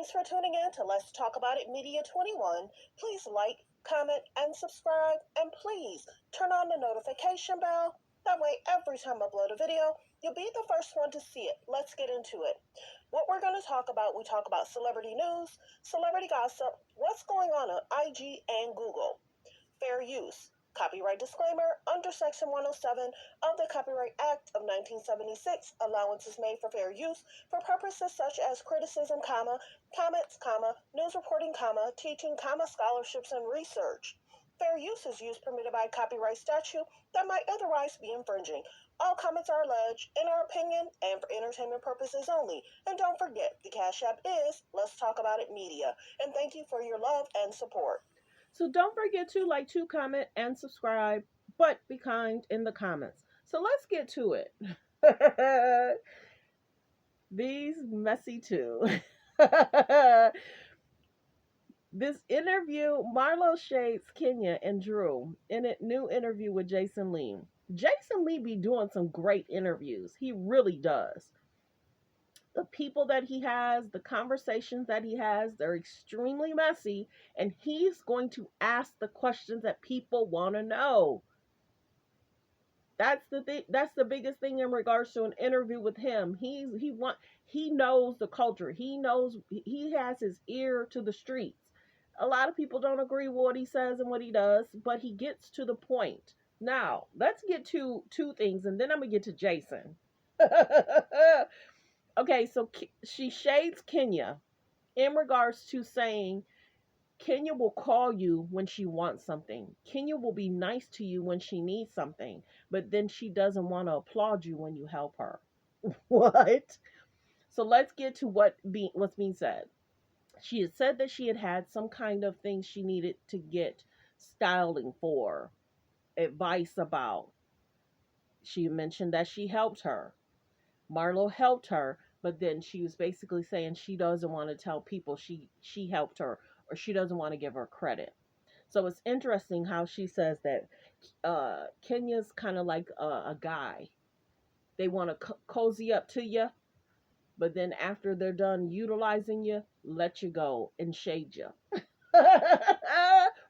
Thanks for tuning in to Let's Talk About It Media 21. Please like, comment, and subscribe. And please turn on the notification bell. That way, every time I upload a video, you'll be the first one to see it. Let's get into it. What we're going to talk about, we talk about celebrity news, celebrity gossip, what's going on IG and Google, fair use, copyright disclaimer under Section 107 of the Copyright Act of 1976, allowances made for fair use for purposes such as criticism, comments, news reporting, teaching, scholarships, and research. Fair use is use permitted by copyright statute that might otherwise be infringing. All comments are alleged, in our opinion, and for entertainment purposes only. And don't forget, the Cash App is Let's Talk About It Media. And thank you for your love and support. So don't forget to like, to comment, and subscribe, but be kind in the comments. So let's get to it. These messy too. This interview, Marlo shades Kenya and Drew in a new interview with Jason Lee. Jason Lee be doing some great interviews. He really does. The people that he has, the conversations that he has, they're extremely messy, and he's going to ask the questions that people want to know. That's the thing. That's the biggest thing in regards to an interview with him. He knows the culture. He has his ear to the streets. A lot of people don't agree with what he says and what he does, but he gets to the point. Now, let's get to two things, and then I'm going to get to Jason. Okay, so she shades Kenya in regards to saying Kenya will call you when she wants something. Kenya will be nice to you when she needs something, but then she doesn't want to applaud you when you help her. What? So let's get to what's being said. She had said that she had some kind of thing she needed to get styling for, advice about. She mentioned that she helped her. Marlo helped her, but then she was basically saying she doesn't want to tell people she helped her, or she doesn't want to give her credit. So it's interesting how she says that Kenya's kind of like a guy. They want to cozy up to you, but then after they're done utilizing you, let you go and shade you.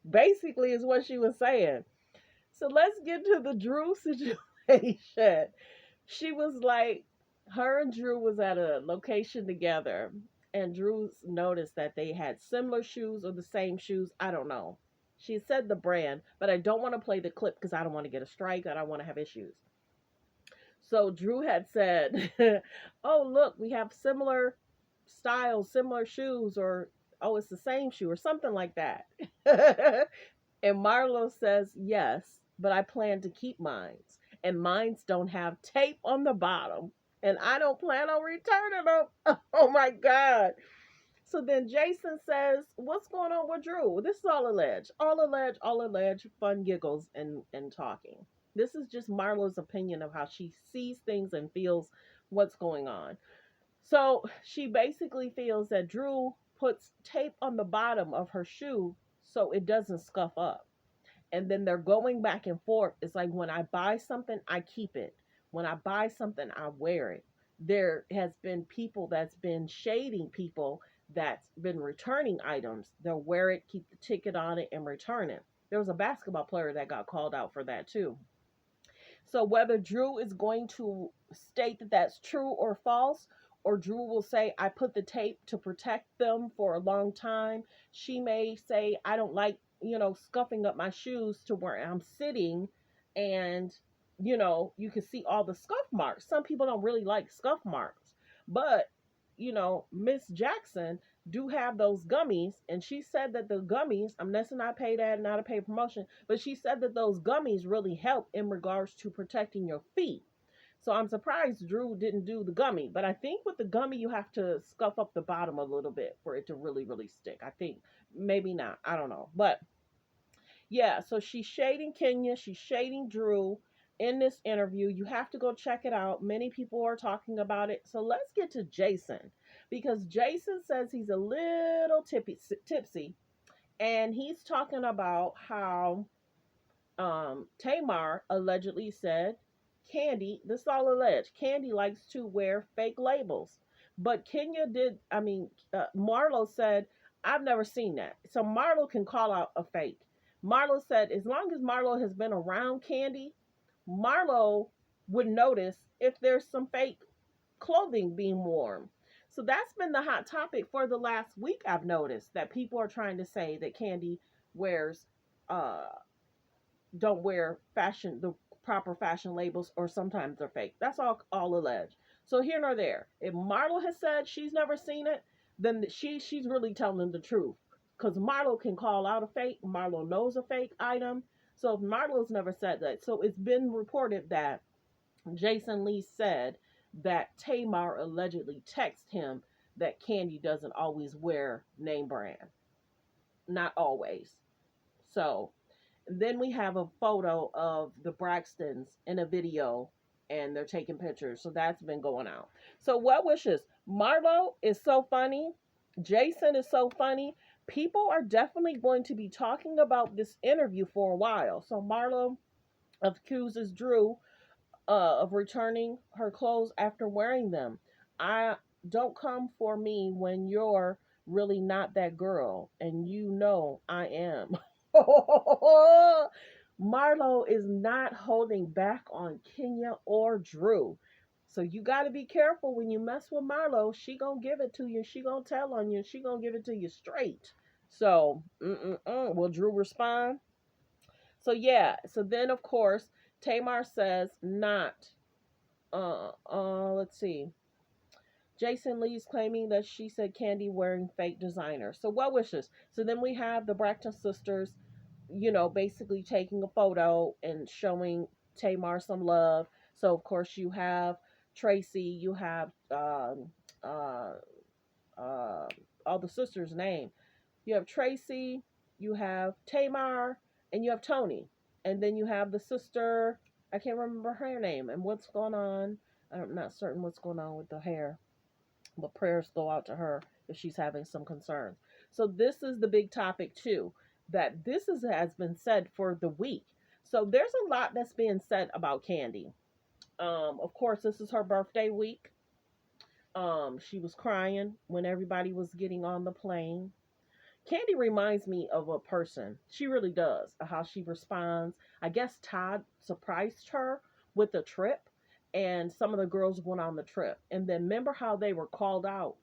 Basically is what she was saying. So let's get to the Drew situation. She was like, her and Drew was at a location together, and Drew noticed that they had similar shoes or the same shoes. I don't know. She said the brand, but I don't want to play the clip because I don't want to get a strike. I don't want to have issues. So Drew had said, oh, look, we have similar styles, similar shoes, or, oh, it's the same shoe, or something like that. And Marlo says, yes, but I plan to keep mines. And mines don't have tape on the bottom. And I don't plan on returning them. Oh my God. So then Jason says, what's going on with Drew? This is all alleged. All alleged, fun giggles and talking. This is just Marlo's opinion of how she sees things and feels what's going on. So she basically feels that Drew puts tape on the bottom of her shoe so it doesn't scuff up. And then they're going back and forth. It's like, when I buy something, I keep it. When I buy something, I wear it. There has been people that's been shading people that's been returning items. They'll wear it, keep the ticket on it, and return it. There was a basketball player that got called out for that too. So whether Drew is going to state that that's true or false, or Drew will say, I put the tape to protect them for a long time. She may say, I don't like, scuffing up my shoes to where I'm sitting and, you can see all the scuff marks. Some people don't really like scuff marks, but, Miss Jackson do have those gummies, and she said that the gummies, I'm not paid ad, not a paid promotion, but she said that those gummies really help in regards to protecting your feet. So I'm surprised Drew didn't do the gummy, but I think with the gummy you have to scuff up the bottom a little bit for it to really, really stick. I think maybe not. I don't know. But yeah, so she's shading Kenya, she's shading Drew in this interview. You have to go check it out. Many people are talking about it. So let's get to Jason, because Jason says he's a little tipsy, and he's talking about how Tamar allegedly said Kandi, this is all alleged, Kandi likes to wear fake labels. But Marlo said, I've never seen that. So Marlo can call out a fake. Marlo said, as long as Marlo has been around Kandi, Marlo would notice if there's some fake clothing being worn. So that's been the hot topic for the last week. I've noticed that people are trying to say that Kandi wears uh don't wear fashion the proper fashion labels, or sometimes they're fake. That's all alleged. So here nor there. If Marlo has said she's never seen it, then she's really telling the truth. Because Marlo can call out a fake. Marlo knows a fake item. So if Marlo's never said that, so it's been reported that Jason Lee said that Tamar allegedly texted him that Kandi doesn't always wear name brand. Not always. So then we have a photo of the Braxtons in a video, and they're taking pictures. So that's been going out. So what wishes? Marlo is so funny. Jason is so funny. People are definitely going to be talking about this interview for a while. So Marlo accuses Drew of returning her clothes after wearing them. I don't come for me when you're really not that girl, and you know I am. Marlo is not holding back on Kenya or Drew. So you got to be careful when you mess with Marlo. She gonna give it to you. She gonna tell on you. She gonna give it to you straight. So, will Drew respond? So yeah. So then, of course, Tamar says not. Let's see. Jason Lee's claiming that she said Kandi wearing fake designer. So what wishes? So then we have the Braxton sisters, basically taking a photo and showing Tamar some love. So of course you have Tracy, you have uh, uh, all the sisters' name. You have Tracy, you have Tamar, and you have Tony, and then you have the sister. I can't remember her name and what's going on. I'm not certain what's going on with the hair, but prayers go out to her if she's having some concerns. So this is the big topic too, that has been said for the week. So there's a lot that's being said about Kandi. Of course, this is her birthday week. She was crying when everybody was getting on the plane. Kandi reminds me of a person. She really does. How she responds. I guess Todd surprised her with a trip, and some of the girls went on the trip. And then remember how they were called out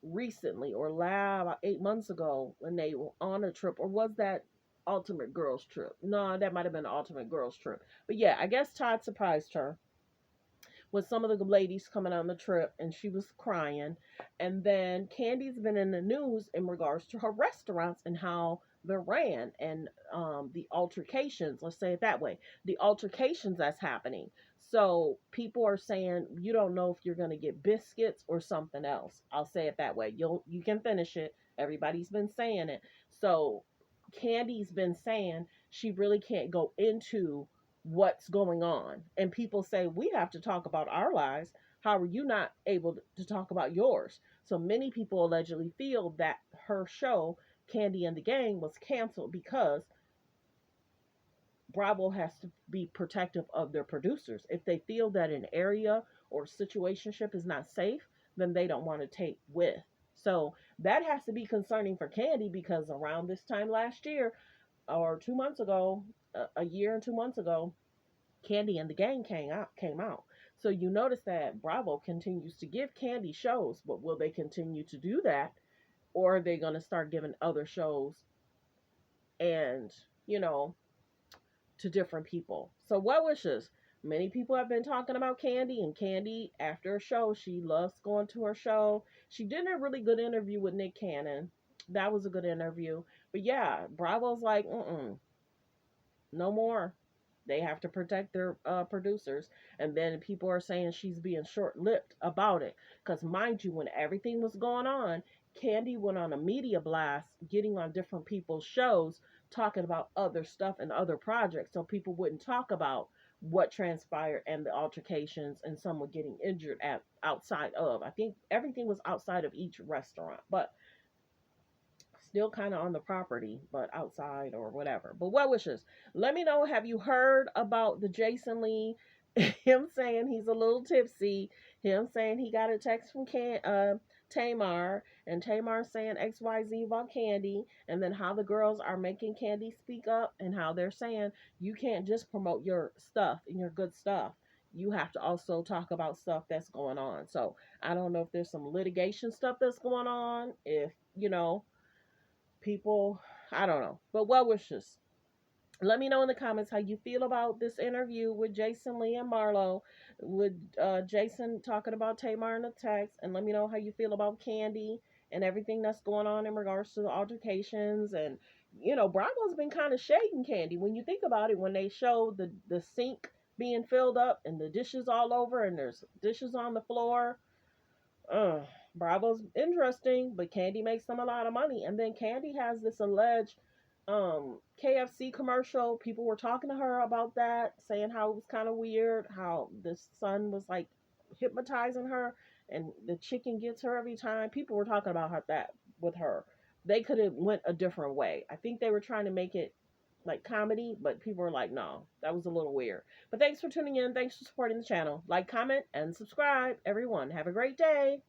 recently, or about 8 months ago, when they were on a trip, or was that Ultimate Girls trip? No, that might have been the Ultimate Girls trip. But yeah, I guess Todd surprised her with some of the ladies coming on the trip, and she was crying. And then Kandi's been in the news in regards to her restaurants and how they're ran, and the altercations, let's say it that way, the altercations that's happening. So people are saying you don't know if you're going to get biscuits or something else. I'll say it that way. You can finish it. Everybody's been saying it. So Kandi's been saying she really can't go into what's going on. And people say, we have to talk about our lives. How are you not able to talk about yours? So many people allegedly feel that her show, Kandi and the Gang, was canceled because Bravo has to be protective of their producers. If they feel that an area or situationship is not safe, then they don't want to take with. So that has to be concerning for Kandi, because around this time last year, or 2 months ago, a year and 2 months ago, Kandi and the Gang came out. So you notice that Bravo continues to give Kandi shows, but will they continue to do that, or are they going to start giving other shows and you know to different people? So what wishes? Many people have been talking about Kandi, and Kandi, after a show, she loves going to her show. She did a really good interview with Nick Cannon. That was a good interview. But yeah, Bravo's like, no more. They have to protect their producers. And then people are saying she's being short lived about it. Because, mind you, when everything was going on, Kandi went on a media blast, getting on different people's shows, talking about other stuff and other projects. So people wouldn't talk about what transpired and the altercations, and some were getting injured outside of. I think everything was outside of each restaurant. But still kind of on the property, but outside or whatever. But what wishes? Let me know. Have you heard about the Jason Lee him saying he's a little tipsy, him saying he got a text from Tamar, and Tamar saying XYZ about Kandi, and then how the girls are making Kandi speak up, and how they're saying you can't just promote your stuff and your good stuff. You have to also talk about stuff that's going on. So I don't know if there's some litigation stuff that's going on, if, people, I don't know. But well wishes. Let me know in the comments how you feel about this interview with Jason Lee and Marlo, with Jason talking about Tamar in the text, and let me know how you feel about Kandi and everything that's going on in regards to the altercations. And Bravo's been kind of shading Kandi when you think about it. When they show the sink being filled up and the dishes all over, and there's dishes on the floor. uh, Bravo's interesting, but Kandi makes them a lot of money. And then Kandi has this alleged KFC commercial. People were talking to her about that, saying how it was kind of weird, how the son was like hypnotizing her, and the chicken gets her every time. People were talking about that with her. They could have went a different way. I think they were trying to make it like comedy, but people were like, no, that was a little weird. But thanks for tuning in. Thanks for supporting the channel. Like, comment, and subscribe. Everyone, have a great day.